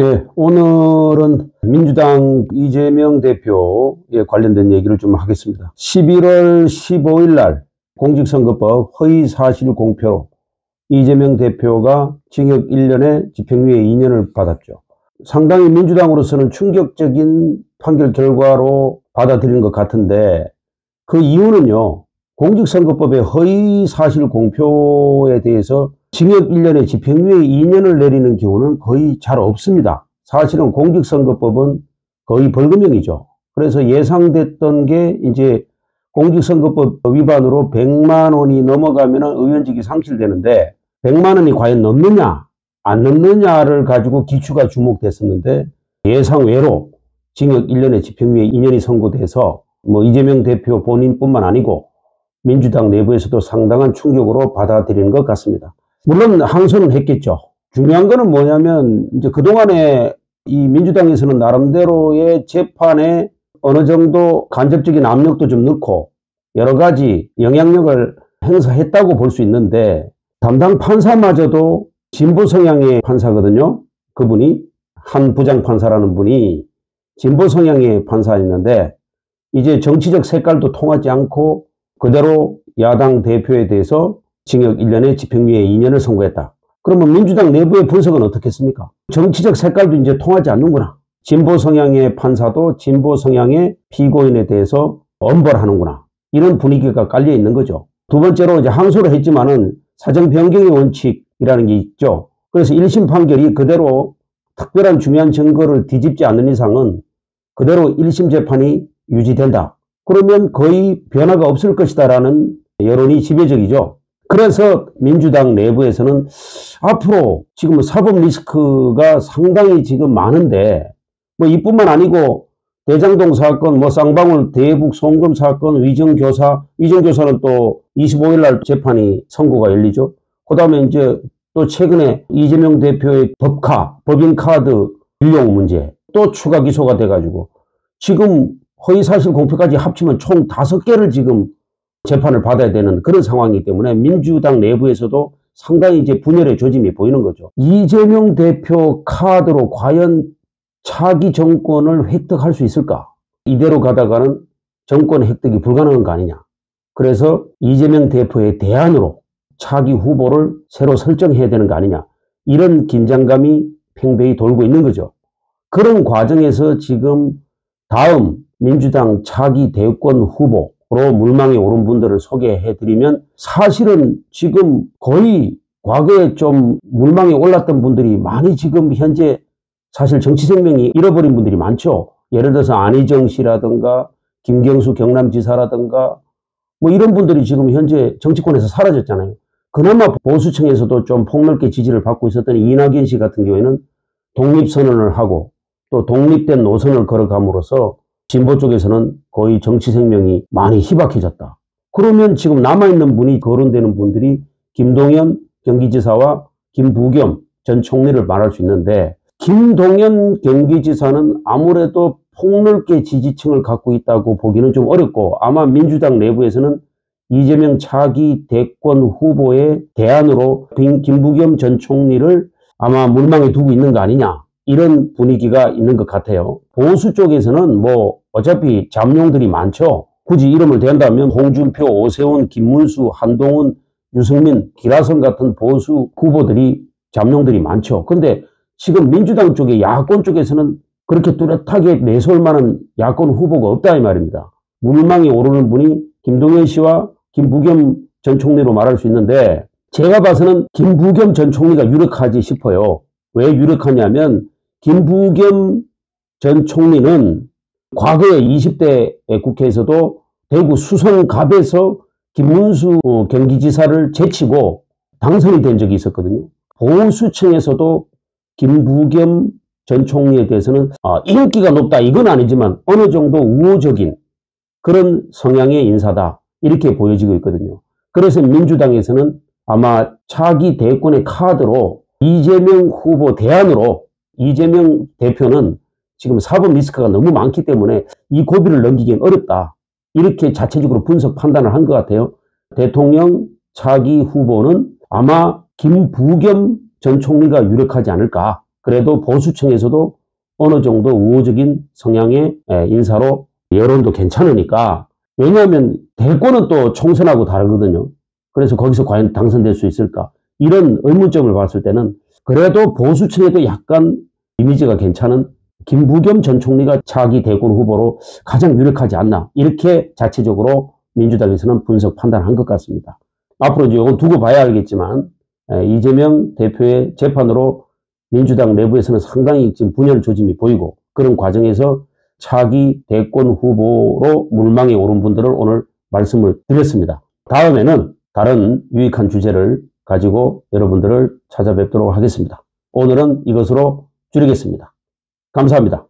예, 오늘은 민주당 이재명 대표에 관련된 얘기를 좀 하겠습니다. 11월 15일 날 공직선거법 허위사실 공표로 이재명 대표가 징역 1년에 집행유예 2년을 받았죠. 상당히 민주당으로서는 충격적인 판결 결과로 받아들인 것 같은데, 그 이유는요, 공직선거법의 허위사실 공표에 대해서 징역 1년에 집행유예 2년을 내리는 경우는 거의 잘 없습니다. 사실은 공직선거법은 거의 벌금형이죠. 그래서 예상됐던 게 이제 공직선거법 위반으로 100만 원이 넘어가면 의원직이 상실되는데, 100만 원이 과연 넘느냐 안 넘느냐를 가지고 기추가 주목됐었는데, 예상외로 징역 1년에 집행유예 2년이 선고돼서 이재명 대표 본인뿐만 아니고 민주당 내부에서도 상당한 충격으로 받아들이는 것 같습니다. 물론 항소는 했겠죠. 중요한 거는 뭐냐면, 이제 그동안에 이 민주당에서는 나름대로의 재판에 어느 정도 간접적인 압력도 좀 넣고 여러 가지 영향력을 행사했다고 볼 수 있는데, 담당 판사마저도 진보 성향의 판사거든요. 그분이 한 부장판사라는 분이 진보 성향의 판사였는데, 이제 정치적 색깔도 통하지 않고 그대로 야당 대표에 대해서 징역 1년에 집행유예 2년을 선고했다. 그러면 민주당 내부의 분석은 어떻겠습니까? 정치적 색깔도 이제 통하지 않는구나. 진보 성향의 판사도 진보 성향의 피고인에 대해서 엄벌하는구나. 이런 분위기가 깔려 있는 거죠. 두 번째로 이제 항소를 했지만은 사정 변경의 원칙이라는 게 있죠. 그래서 1심 판결이 그대로 특별한 중요한 증거를 뒤집지 않는 이상은 그대로 1심 재판이 유지된다. 그러면 거의 변화가 없을 것이다라는 여론이 지배적이죠. 그래서 민주당 내부에서는 앞으로 지금 사법 리스크가 상당히 지금 많은데, 이뿐만 아니고 대장동 사건, 쌍방울 대북 송금 사건, 위정교사는 또 25일 날 재판이 선고가 열리죠. 그 다음에 이제 또 최근에 이재명 대표의 법인카드 유용 문제 또 추가 기소가 돼가지고 지금 허위사실 공표까지 합치면 총 5개를 지금 재판을 받아야 되는 그런 상황이기 때문에 민주당 내부에서도 상당히 이제 분열의 조짐이 보이는 거죠. 이재명 대표 카드로 과연 차기 정권을 획득할 수 있을까? 이대로 가다가는 정권 획득이 불가능한 거 아니냐. 그래서 이재명 대표의 대안으로 차기 후보를 새로 설정해야 되는 거 아니냐. 이런 긴장감이 팽배히 돌고 있는 거죠. 그런 과정에서 지금 다음 민주당 차기 대권 후보로 물망에 오른 분들을 소개해드리면, 사실은 지금 거의 과거에 좀 물망에 올랐던 분들이 많이 지금 현재 사실 정치 생명이 잃어버린 분들이 많죠. 예를 들어서 안희정 씨라든가 김경수 경남지사라든가 이런 분들이 지금 현재 정치권에서 사라졌잖아요. 그나마 보수층에서도 좀 폭넓게 지지를 받고 있었던 이낙연 씨 같은 경우에는 독립선언을 하고 또 독립된 노선을 걸어감으로써 진보 쪽에서는 거의 정치 생명이 많이 희박해졌다. 그러면 지금 남아있는 분이 거론되는 분들이 김동연 경기지사와 김부겸 전 총리를 말할 수 있는데, 김동연 경기지사는 아무래도 폭넓게 지지층을 갖고 있다고 보기는 좀 어렵고, 아마 민주당 내부에서는 이재명 차기 대권 후보의 대안으로 김부겸 전 총리를 아마 물망에 두고 있는 거 아니냐, 이런 분위기가 있는 것 같아요. 보수 쪽에서는 어차피 잠룡들이 많죠. 굳이 이름을 댄다면 홍준표, 오세훈, 김문수, 한동훈, 유승민, 기라성 같은 보수 후보들이 잠룡들이 많죠. 근데 지금 민주당 쪽에 야권 쪽에서는 그렇게 뚜렷하게 내세울 만한 야권 후보가 없다 이 말입니다. 물망에 오르는 분이 김동연 씨와 김부겸 전 총리로 말할 수 있는데, 제가 봐서는 김부겸 전 총리가 유력하지 싶어요. 왜 유력하냐면 김부겸 전 총리는 과거에 20대 국회에서도 대구 수성갑에서 김문수 경기지사를 제치고 당선이 된 적이 있었거든요. 보수층에서도 김부겸 전 총리에 대해서는 인기가 높다 이건 아니지만 어느 정도 우호적인 그런 성향의 인사다 이렇게 보여지고 있거든요. 그래서 민주당에서는 아마 차기 대권의 카드로 이재명 후보 대안으로, 이재명 대표는 지금 사법 리스크가 너무 많기 때문에 이 고비를 넘기기는 어렵다, 이렇게 자체적으로 분석 판단을 한 것 같아요. 대통령 차기 후보는 아마 김부겸 전 총리가 유력하지 않을까. 그래도 보수층에서도 어느 정도 우호적인 성향의 인사로 여론도 괜찮으니까, 왜냐하면 대권은 또 총선하고 다르거든요. 그래서 거기서 과연 당선될 수 있을까? 이런 의문점을 봤을 때는 그래도 보수층에도 약간 이미지가 괜찮은 김부겸 전 총리가 차기 대권 후보로 가장 유력하지 않나, 이렇게 자체적으로 민주당에서는 분석 판단한 것 같습니다. 앞으로 이제 이건 두고 봐야 알겠지만 이재명 대표의 재판으로 민주당 내부에서는 상당히 지금 분열 조짐이 보이고, 그런 과정에서 차기 대권 후보로 물망에 오른 분들을 오늘 말씀을 드렸습니다. 다음에는 다른 유익한 주제를 가지고 여러분들을 찾아뵙도록 하겠습니다. 오늘은 이것으로 줄이겠습니다. 감사합니다.